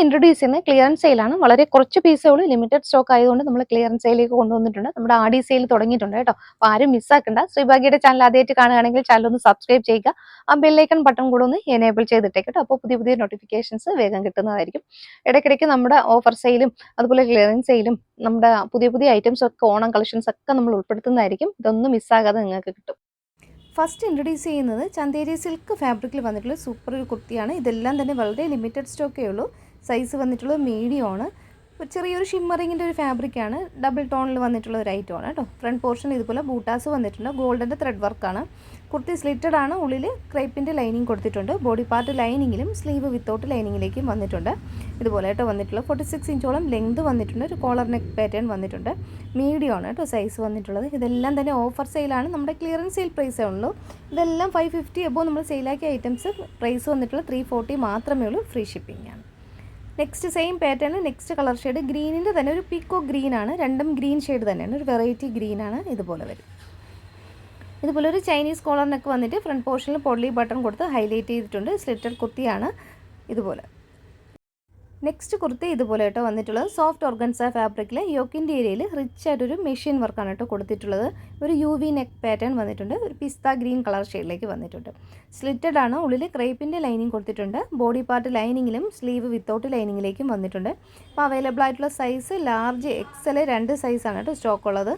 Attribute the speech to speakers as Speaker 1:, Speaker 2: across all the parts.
Speaker 1: Introduce ചെയ്യുന്ന clearance സെയിലാണ്. വളരെ കുറച്ച് പീസേ ഉള്ളൂ. ലിമിറ്റഡ് സ്റ്റോക്ക് ആയതുകൊണ്ട് നമ്മൾ ക്ലിയറൻസ് സെയിലേക്ക് കൊണ്ടുവന്നിട്ടുണ്ട്. നമ്മുടെ ആഡി സെയിൽ തുടങ്ങിയിട്ടുണ്ട് കേട്ടോ. അപ്പോൾ ആരും മിസ്സാക്കണ്ട. ശ്രീഭാഗ്യയുടെ ചാനൽ ആദ്യമായിട്ട് കാണുകയാണെങ്കിൽ ചാനൽ ഒന്ന് സബ്സ്ക്രൈബ് ചെയ്യുക. ആ ബെല്ലൈക്കൺ ബട്ടൺ കൂടെ ഒന്ന് എനേബിൾ ചെയ്തിട്ടേക്ക് കേട്ടോ. അപ്പോൾ പുതിയ പുതിയ നോട്ടിഫിക്കേഷൻസ് വേഗം കിട്ടുന്നതായിരിക്കും. ഇടയ്ക്കിടയ്ക്ക് നമ്മുടെ ഓഫർ സെയിലും അതുപോലെ ക്ലിയറൻസ് സെയിലും നമ്മുടെ പുതിയ പുതിയ ഐറ്റംസ് ഒക്കെ ഓണം കളക്ഷൻസ് ഒക്കെ നമ്മൾ ഉൾപ്പെടുത്തുന്നതായിരിക്കും. ഇതൊന്നും മിസ്സാകാതെ നിങ്ങൾക്ക് കിട്ടും. ഫസ്റ്റ് ഇൻട്രൊഡ്യൂസ് ചെയ്യുന്നത് ചന്തേരി സിൽക്ക് ഫാബ്രിക്കിൽ വന്നിട്ടുള്ള സൂപ്പർ ഒരു കുർത്തിയാണ്. ഇതെല്ലാം തന്നെ വളരെ ലിമിറ്റഡ് സ്റ്റോക്കേ ഉള്ളൂ. സൈസ് വന്നിട്ടുള്ളത് മീഡിയം ആണ്. ചെറിയൊരു ഷിമ്മറിങ്ങിൻ്റെ ഒരു ഫാബ്രിക്കാണ്. ഡബിൾ ടോണിൽ വന്നിട്ടുള്ള ഒരു ഐറ്റമാണ് കേട്ടോ. ഫ്രണ്ട് പോർഷൻ ഇതുപോലെ ബൂട്ടാസ് വന്നിട്ടുണ്ട്. ഗോൾഡൻ്റെ ത്രെഡ് വർക്കാണ്. കുർത്തി സ്ലിറ്റഡ് ആണ്. ഉള്ളിൽ ക്രേപ്പിൻ്റെ ലൈനിങ് കൊടുത്തിട്ടുണ്ട്. ബോഡി പാർട്ട് ലൈനിങ്ങിലും സ്ലീവ് വിത്തൗട്ട് ലൈനിങ്ങിലേക്കും വന്നിട്ടുണ്ട്. ഇതുപോലെ കേട്ടോ വന്നിട്ടുള്ള 46 ഇഞ്ചോളം ലെങ്ത് വന്നിട്ടുണ്ട്. ഒരു കോളർ നെക്ക് പാറ്റേൺ വന്നിട്ടുണ്ട്. മീഡിയം ആണ് കേട്ടോ സൈസ് വന്നിട്ടുള്ളത്. ഇതെല്ലാം തന്നെ ഓഫർ സെയിലാണ്. നമ്മുടെ ക്ലിയറൻസ് സെയിൽ പ്രൈസേ ഉള്ളൂ. ഇതെല്ലാം 550 എബോ നമ്മൾ സെയിലാക്കിയ ഐറ്റംസ്. പ്രൈസ് വന്നിട്ടുള്ള 340 മാത്രമേ ഉള്ളൂ. ഫ്രീ ഷിപ്പിംഗ് ആണ്. Next same pattern next colour shade ഗ്രീനിൻ്റെ തന്നെ ഒരു പീക്കോ ഗ്രീൻ ആണ്. രണ്ടും ഗ്രീൻ ഷെയ്ഡ് തന്നെയാണ്. ഒരു വെറൈറ്റി ഗ്രീൻ ആണ്. ഇതുപോലെ വരും. ഇതുപോലെ ഒരു ചൈനീസ് കോളറിനൊക്കെ വന്നിട്ട് ഫ്രണ്ട് പോർഷനിൽ പൊള്ളി ബട്ടൺ കൊടുത്ത് ഹൈലൈറ്റ് ചെയ്തിട്ടുണ്ട്. സ്ലിറ്റഡ് കുർത്തിയാണ്. ഇതുപോലെ നെക്സ്റ്റ് കുർത്തി ഇതുപോലെ കേട്ടോ വന്നിട്ടുള്ളത്. സോഫ്റ്റ് ഓർഗൻസ ഫാബ്രിക്കിൽ യോക്കിൻ്റെ ഏരിയയിൽ റിച്ച് ആയിട്ടൊരു മെഷീൻ വർക്കാണ് കേട്ടോ കൊടുത്തിട്ടുള്ളത്. ഒരു UV നെക്ക് പാറ്റേൺ വന്നിട്ടുണ്ട്. ഒരു പിസ്ത ഗ്രീൻ കളർ ഷെയ്ഡിലേക്ക് വന്നിട്ടുണ്ട്. സ്ലിറ്റഡ് ആണ്. ഉള്ളിൽ ക്രേപ്പിൻ്റെ ലൈനിങ് കൊടുത്തിട്ടുണ്ട്. ബോഡി പാർട്ട് ലൈനിങ്ങിലും സ്ലീവ് വിത്തൗട്ട് ലൈനിങ്ങിലേക്കും വന്നിട്ടുണ്ട്. അപ്പോൾ അവൈലബിൾ ആയിട്ടുള്ള സൈസ് ലാർജ് XL 2 സൈസാണ് കേട്ടോ സ്റ്റോക്ക് ഉള്ളത്.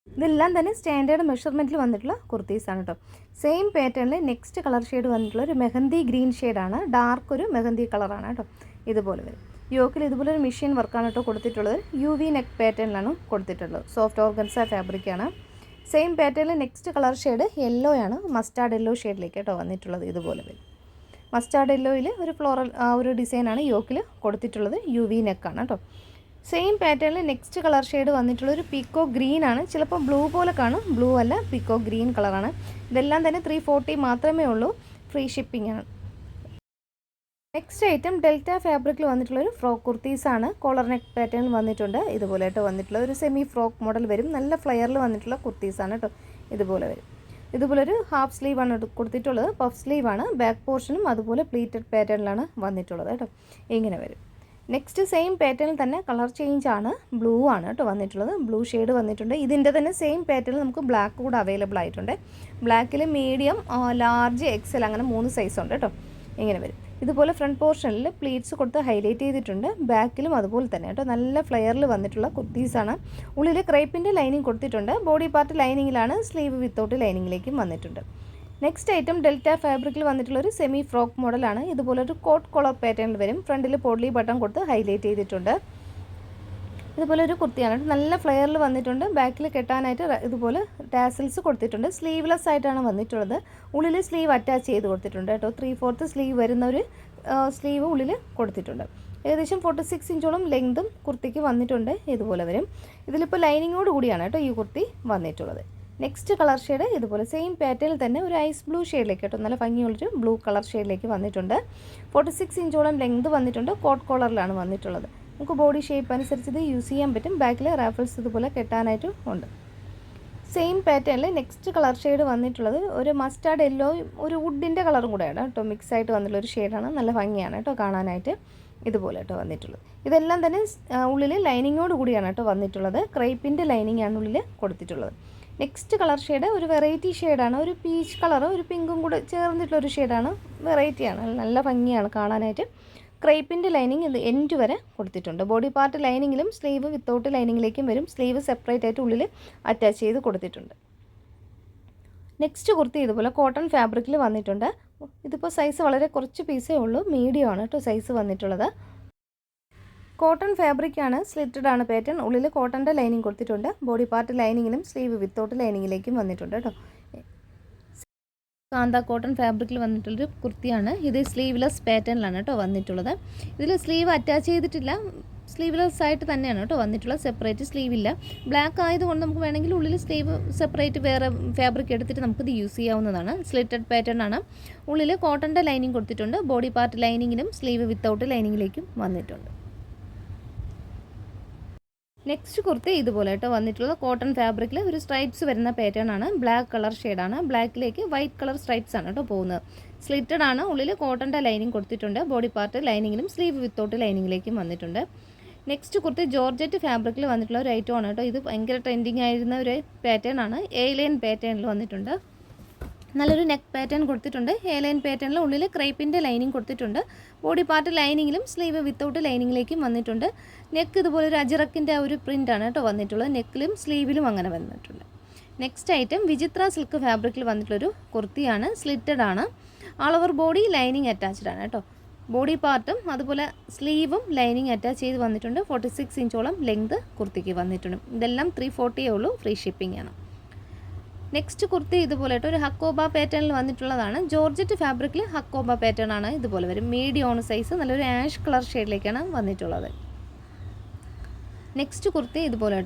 Speaker 1: ഇതെല്ലാം തന്നെ സ്റ്റാൻഡേർഡ് മെഷർമെൻറ്റിൽ വന്നിട്ടുള്ള കുർത്തീസാണ് കേട്ടോ. സെയിം പാറ്റേണിൽ നെക്സ്റ്റ് കളർ ഷെയ്ഡ് വന്നിട്ടുള്ള ഒരു മെഹന്തി ഗ്രീൻ ഷെയ്ഡാണ്. ഡാർക്ക് ഒരു മെഹന്തി കളറാണ് കേട്ടോ. ഇതുപോലെ വരും. യോക്കിൽ ഇതുപോലെ ഒരു മെഷീൻ വർക്കാണ് കേട്ടോ കൊടുത്തിട്ടുള്ളത്. UV നെക്ക് പാറ്റേണിലാണ് കൊടുത്തിട്ടുള്ളത്. സോഫ്റ്റ് ഓർഗൻസ ഫാബ്രിക്കാണ്. സെയിം പാറ്റേണിൽ നെക്സ്റ്റ് കളർ ഷെയ്ഡ് യെല്ലോ ആണ്. മസ്റ്റാർഡ് യെല്ലോ ഷെയ്ഡിലേക്ക് കേട്ടോ വന്നിട്ടുള്ളത്. ഇതുപോലെ വരും. മസ്റ്റാർഡ് യെല്ലോയിൽ ഒരു ഫ്ലോറൽ ഒരു ഡിസൈനാണ് യോക്കിൽ കൊടുത്തിട്ടുള്ളത്. UV നെക്കാണ് കേട്ടോ. സെയിം പാറ്റേണിൽ നെക്സ്റ്റ് കളർ ഷെയ്ഡ് വന്നിട്ടുള്ളൊരു പീക്കോ ഗ്രീൻ ആണ്. ചിലപ്പോൾ ബ്ലൂ പോലെ കാണും. ബ്ലൂ അല്ല, പീക്കോ ഗ്രീൻ കളറാണ്. ഇതെല്ലാം തന്നെ 340 മാത്രമേ ഉള്ളൂ. ഫ്രീ ഷിപ്പിംഗ് ആണ്. നെക്സ്റ്റ് ഐറ്റം ഡെൽറ്റ ഫാബ്രിക്കിൽ വന്നിട്ടുള്ളൊരു ഫ്രോക്ക് കുർത്തീസാണ്. കോളർ നെക്ക് പാറ്റേൺ വന്നിട്ടുണ്ട്. ഇതുപോലെ ആയിട്ട് വന്നിട്ടുള്ള ഒരു സെമി ഫ്രോക്ക് മോഡൽ വരും. നല്ല ഫ്ലെയറിൽ വന്നിട്ടുള്ള കുർത്തീസാണ് കേട്ടോ. ഇതുപോലെ വരും. ഇതുപോലൊരു ഹാഫ് സ്ലീവാണ് കൊടുത്തിട്ടുള്ളത്. പഫ് സ്ലീവാണ്. ബാക്ക് പോർഷനും അതുപോലെ പ്ലീറ്റഡ് പാറ്റേണിലാണ് വന്നിട്ടുള്ളത് കേട്ടോ. ഇങ്ങനെ വരും. നെക്സ്റ്റ് സെയിം പാറ്റേണിൽ തന്നെ കളർ ചേഞ്ച് ആണ്. ബ്ലൂ ആണ് കേട്ടോ വന്നിട്ടുള്ളത്. ബ്ലൂ ഷെയ്ഡ് വന്നിട്ടുണ്ട്. ഇതിൻ്റെ തന്നെ സെയിം പാറ്റേണിൽ നമുക്ക് ബ്ലാക്ക് കൂടെ അവൈലബിൾ ആയിട്ടുണ്ട്. ബ്ലാക്കിൽ മീഡിയം, ലാർജ്, XL അങ്ങനെ 3 സൈസ് ഉണ്ട് കേട്ടോ. ഇങ്ങനെ വരും. ഇതുപോലെ ഫ്രണ്ട് പോർഷനിൽ പ്ലീറ്റ്സ് കൊടുത്ത് ഹൈലൈറ്റ് ചെയ്തിട്ടുണ്ട്. ബാക്കിലും അതുപോലെ തന്നെ കേട്ടോ. നല്ല ഫ്ലെയറിൽ വന്നിട്ടുള്ള കുർത്തീസാണ്. ഉള്ളിൽ ക്രേപ്പിൻ്റെ ലൈനിങ് കൊടുത്തിട്ടുണ്ട്. ബോഡി പാർട്ട് ലൈനിങ്ങിലാണ്. സ്ലീവ് വിത്തൗട്ട് ലൈനിങ്ങിലേക്കും വന്നിട്ടുണ്ട്. നെക്സ്റ്റ് ഐറ്റം ഡെൽറ്റ ഫാബ്രിക്കിൽ വന്നിട്ടുള്ളൊരു സെമി ഫ്രോക്ക് മോഡലാണ്. ഇതുപോലെ ഒരു കോട്ട് കോളർ പാറ്റേണിൽ വരും. ഫ്രണ്ടിൽ പൊള്ളി ബട്ടൺ കൊടുത്ത് ഹൈലൈറ്റ് ചെയ്തിട്ടുണ്ട്. ഇതുപോലെ ഒരു കുർത്തിയാണ്. നല്ല ഫ്ലെയറിൽ വന്നിട്ടുണ്ട്. ബാക്കിൽ കെട്ടാനായിട്ട് ഇതുപോലെ ടാസിൽസ് കൊടുത്തിട്ടുണ്ട്. സ്ലീവ്ലെസ് ആയിട്ടാണ് വന്നിട്ടുള്ളത്. ഉള്ളിൽ സ്ലീവ് അറ്റാച്ച് ചെയ്ത് കൊടുത്തിട്ടുണ്ട് കേട്ടോ. 3/4 സ്ലീവ് വരുന്ന ഒരു സ്ലീവ് ഉള്ളിൽ കൊടുത്തിട്ടുണ്ട്. ഏകദേശം 46 ഇഞ്ചോളം ലെങ്തും കുർത്തിക്ക് വന്നിട്ടുണ്ട്. ഇതുപോലെ വരും. ഇതിലിപ്പോൾ ലൈനിങ്ങോട് കൂടിയാണ് കേട്ടോ ഈ കുർത്തി വന്നിട്ടുള്ളത്. നെക്സ്റ്റ് കളർ ഷെയ്ഡ് ഇതുപോലെ സെയിം പാറ്റേണിൽ തന്നെ ഒരു ഐസ് ബ്ലൂ ഷെയ്ഡിലേക്ക് കേട്ടോ. നല്ല ഭംഗിയുള്ളൊരു ബ്ലൂ കളർ ഷെയ്ഡിലേക്ക് വന്നിട്ടുണ്ട്. 46 ഇഞ്ചോളം ലെങ്ത് വന്നിട്ടുണ്ട്. കോട്ട് കോളറിലാണ് വന്നിട്ടുള്ളത്. നമുക്ക് ബോഡി ഷേപ്പ് അനുസരിച്ച് ഇത് യൂസ് ചെയ്യാൻ പറ്റും. ബാക്കിൽ റാഫിൾസ് ഇതുപോലെ കെട്ടാനായിട്ടും ഉണ്ട്. സെയിം പാറ്റേണിൽ നെക്സ്റ്റ് കളർ ഷെയ്ഡ് വന്നിട്ടുള്ളത് ഒരു മസ്റ്റാർഡ് യെല്ലോയും ഒരു വുഡിൻ്റെ കളറും കൂടെയാണ് കേട്ടോ. മിക്സ് ആയിട്ട് വന്നിട്ടുള്ളൊരു ഷെയ്ഡാണ്. നല്ല ഭംഗിയാണ് കേട്ടോ കാണാനായിട്ട്. ഇതുപോലെ കേട്ടോ വന്നിട്ടുള്ളത്. ഇതെല്ലാം തന്നെ ഉള്ളിൽ ലൈനിങ്ങോട് കൂടിയാണ് കേട്ടോ വന്നിട്ടുള്ളത്. ക്രേപ്പിൻ്റെ ലൈനിങ് ആണ് ഉള്ളിൽ കൊടുത്തിട്ടുള്ളത്. നെക്സ്റ്റ് കളർ ഷെയ്ഡ് ഒരു വെറൈറ്റി ഷെയ്ഡാണ്. ഒരു പീച്ച് കളറും ഒരു പിങ്കും കൂടെ ചേർന്നിട്ടുള്ളൊരു ഷെയ്ഡാണ്. വെറൈറ്റിയാണ്. നല്ല ഭംഗിയാണ് കാണാനായിട്ട്. ക്രേപ്പിൻ്റെ ലൈനിങ് ഇത് എൻഡ് വരെ കൊടുത്തിട്ടുണ്ട്. ബോഡി പാർട്ട് ലൈനിങ്ങിലും സ്ലീവ് വിത്തൗട്ട് ലൈനിങ്ങിലേക്കും വരും. സ്ലീവ് സെപ്പറേറ്റ് ആയിട്ട് ഉള്ളിൽ അറ്റാച്ച് ചെയ്ത് കൊടുത്തിട്ടുണ്ട്. നെക്സ്റ്റ് കുർത്തി ഇതുപോലെ കോട്ടൺ ഫാബ്രിക്കിൽ വന്നിട്ടുണ്ട്. ഇതിപ്പോൾ സൈസ് വളരെ കുറച്ച് പീസേ ഉള്ളൂ. മീഡിയം ആണ് കേട്ടോ സൈസ് വന്നിട്ടുള്ളത്. കോട്ടൺ ഫാബ്രിക്കാണ്. സ്ലിറ്റഡ് ആണ് പാറ്റേൺ. ഉള്ളിൽ കോട്ടൻ്റെ ലൈനിങ് കൊടുത്തിട്ടുണ്ട്. ബോഡി പാർട്ട് ലൈനിങ്ങിലും സ്ലീവ് വിത്തൗട്ട് ലൈനിങ്ങിലേക്കും വന്നിട്ടുണ്ട് കേട്ടോ. കാന്ത കോട്ടൺ ഫാബ്രിക്കിൽ വന്നിട്ടുള്ളൊരു കുർത്തിയാണ്. ഇത് സ്ലീവ്ലെസ് പാറ്റേണിലാണ് കേട്ടോ വന്നിട്ടുള്ളത്. ഇതിൽ സ്ലീവ് അറ്റാച്ച് ചെയ്തിട്ടില്ല. സ്ലീവ്ലെസ് ആയിട്ട് തന്നെയാണ് കേട്ടോ വന്നിട്ടുള്ളത്. സെപ്പറേറ്റ് സ്ലീവില്ല. ബ്ലാക്ക് ആയതുകൊണ്ട് നമുക്ക് വേണമെങ്കിൽ ഉള്ളിൽ സ്ലീവ് സെപ്പറേറ്റ് വേറെ ഫാബ്രിക് എടുത്തിട്ട് നമുക്കിത് യൂസ് ചെയ്യാവുന്നതാണ്. സ്ലിറ്റഡ് പാറ്റേൺ ആണ്. ഉള്ളിൽ കോട്ടൻ്റെ ലൈനിങ് കൊടുത്തിട്ടുണ്ട്. ബോഡി പാർട്ട് ലൈനിങ്ങിലും സ്ലീവ് വിത്തൗട്ട് ലൈനിങ്ങിലേക്കും വന്നിട്ടുണ്ട്. നെക്സ്റ്റ് കുർത്തി ഇതുപോലെ കേട്ടോ വന്നിട്ടുള്ളത് കോട്ടൺ ഫാബ്രിക്കിൽ ഒരു സ്ട്രൈപ്സ് വരുന്ന പാറ്റേൺ ആണ്. ബ്ലാക്ക് കളർ ഷെയ്ഡാണ്. ബ്ലാക്കിലേക്ക് വൈറ്റ് കളർ സ്ട്രൈപ്സ് ആണ് കേട്ടോ പോകുന്നത്. സ്ലിറ്റഡ് ആണ്. ഉള്ളിൽ കോട്ടൻ്റെ ലൈനിങ് കൊടുത്തിട്ടുണ്ട്. ബോഡി പാർട്ട് ലൈനിങ്ങിലും സ്ലീവ് വിത്തൗട്ട് ലൈനിങ്ങിലേക്കും വന്നിട്ടുണ്ട്. നെക്സ്റ്റ് കുർത്തി ജോർജറ്റ് ഫാബ്രിക്കിൽ വന്നിട്ടുള്ള ഒരു ഐറ്റം ആണ് കേട്ടോ. ഇത് ഭയങ്കര ട്രെൻഡിങ് ആയിരുന്ന ഒരു പാറ്റേൺ ആണ്. എ ലൈൻ പാറ്റേണിൽ വന്നിട്ടുണ്ട്. നല്ലൊരു നെക്ക് പാറ്റേൺ കൊടുത്തിട്ടുണ്ട്. എ ലൈൻ പാറ്റേണിൽ ഉള്ളിൽ ക്രേപ്പിൻ്റെ ലൈനിങ് കൊടുത്തിട്ടുണ്ട്. ബോഡി പാർട്ട് ലൈനിങ്ങിലും സ്ലീവ് വിത്തൗട്ട് ലൈനിങ്ങിലേക്കും വന്നിട്ടുണ്ട്. നെക്ക് ഇതുപോലെ ഒരു അജിറക്കിൻ്റെ ആ ഒരു പ്രിൻ്റാണ് കേട്ടോ വന്നിട്ടുള്ളത്. നെക്കിലും സ്ലീവിലും അങ്ങനെ വന്നിട്ടുണ്ട്. നെക്സ്റ്റ് ഐറ്റം വിചിത്ര സിൽക്ക് ഫാബ്രിക്കിൽ വന്നിട്ടുള്ളൊരു കുർത്തിയാണ്. സ്ലിറ്റഡ് ആണ്. ആൾ ഓവർ ബോഡി ലൈനിങ് അറ്റാച്ച്ഡ് ആണ് കേട്ടോ. ബോഡി പാർട്ടും അതുപോലെ സ്ലീവും ലൈനിങ് അറ്റാച്ച് ചെയ്ത് വന്നിട്ടുണ്ട്. 46 ഇഞ്ചോളം ലെങ്ത് കുർത്തിക്ക് വന്നിട്ടുണ്ട്. ഇതെല്ലാം 340 ഉള്ളൂ. ഫ്രീ ഷിപ്പിംഗ് ആണ്. നെക്സ്റ്റ് കുർത്തി ഇതുപോലെ ഒരു ഹക്കോബ പാറ്റേണിൽ വന്നിട്ടുള്ളതാണ്. ജോർജറ്റ് ഫാബ്രിക്കിൽ ഹക്കോബ പാറ്റേൺ ആണ്. ഇതുപോലെ വരും. മീഡിയം ആണ് സൈസ്. നല്ലൊരു ആഷ് കളർ ഷെയ്ഡിലേക്കാണ് വന്നിട്ടുള്ളത്. നെക്സ്റ്റ് കുർത്തി ഇതുപോലെ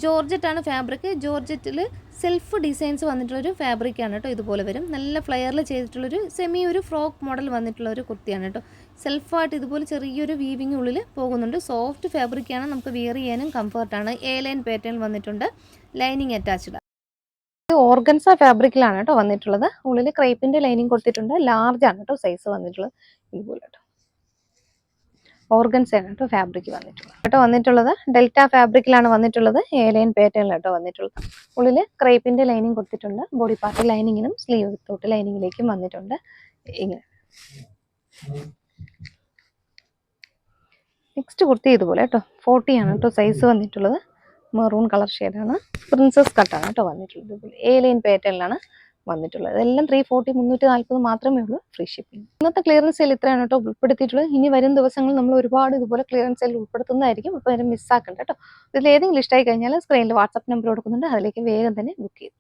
Speaker 1: ജോർജറ്റ് ആണ് ഫാബ്രിക്. ജോർജറ്റിൽ സെൽഫ് ഡിസൈൻസ് വന്നിട്ടുള്ളൊരു ഫാബ്രിക്കാണ് കേട്ടോ. ഇതുപോലെ വരും. നല്ല ഫ്ലെയറിൽ ചെയ്തിട്ടുള്ളൊരു ഒരു ഫ്രോക്ക് മോഡൽ വന്നിട്ടുള്ള ഒരു കുർത്തിയാണ് കേട്ടോ. സെൽഫായിട്ട് ഇതുപോലെ ചെറിയൊരു വീവിങ് ഉള്ളിൽ പോകുന്നുണ്ട്. സോഫ്റ്റ് ഫാബ്രിക്കാണ്. നമുക്ക് വിയർ ചെയ്യാനും കംഫർട്ടാണ്. എ ലൈൻ പാറ്റേൺ വന്നിട്ടുണ്ട്. Lining attached. ഓർഗൻസ ഫാബ്രിക്കിലാണ് കേട്ടോ വന്നിട്ടുള്ളത്. ഉള്ളിൽ ക്രേപ്പിന്റെ ലൈനിങ് കൊടുത്തിട്ടുണ്ട്. ലാർജ് ആണ് കേട്ടോ സൈസ് വന്നിട്ടുള്ളത്. ഇതുപോലെ കേട്ടോ ഓർഗൻസയാണ് കേട്ടോ ഫാബ്രിക് വന്നിട്ടുള്ളത്. ഡെൽറ്റ ഫാബ്രിക്കിലാണ് വന്നിട്ടുള്ളത്. എ ലൈൻ പാറ്റേണിലാട്ടോ വന്നിട്ടുള്ളത്. ഉള്ളിൽ ക്രേപ്പിന്റെ ലൈനിങ് കൊടുത്തിട്ടുണ്ട്. ബോഡി പാർട്ട് ലൈനിങ്ങിനും സ്ലീവ് വിത്തൗട്ട് ലൈനിങ്ങിലേക്കും വന്നിട്ടുണ്ട്. ഇങ്ങനെ നെക്സ്റ്റ് കുർത്തി ഇതുപോലെ കേട്ടോ 40 ആണ് കേട്ടോ സൈസ് വന്നിട്ടുള്ളത്. മെറൂൺ കളർ ഷെയ്ഡാണ്. പ്രിൻസസ് കട്ടാണ് കേട്ടോ വന്നിട്ടുള്ളത്. എ ലൈൻ പാറ്റേണിലാണ് വന്നിട്ടുള്ളത്. ഇതെല്ലാം 340 340 മാത്രമേ ഉള്ളൂ. Free shipping. ഇന്നത്തെ ക്ലിയറൻസ് സെയിൽ ഇത്രയാണ് കേട്ടോ ഉൾപ്പെടുത്തിയിട്ടുള്ളത്. ഇനി വരും ദിവസങ്ങളിൽ നമ്മൾ ഒരുപാട് ഇതുപോലെ ക്ലിയറൻസ് സെയിൽ ഉൾപ്പെടുത്തുന്നതായിരിക്കും. അപ്പോൾ അതിന് മിസ്സാക്കണ്ട കേട്ടോ. ഇതിൽ ഏതെങ്കിലും ഇഷ്ടമായി കഴിഞ്ഞാൽ സ്ക്രീനിൽ വാട്സാപ്പ് നമ്പർ കൊടുക്കുന്നുണ്ട്. അതിലേക്ക് വേഗം തന്നെ ബുക്ക് ചെയ്തു.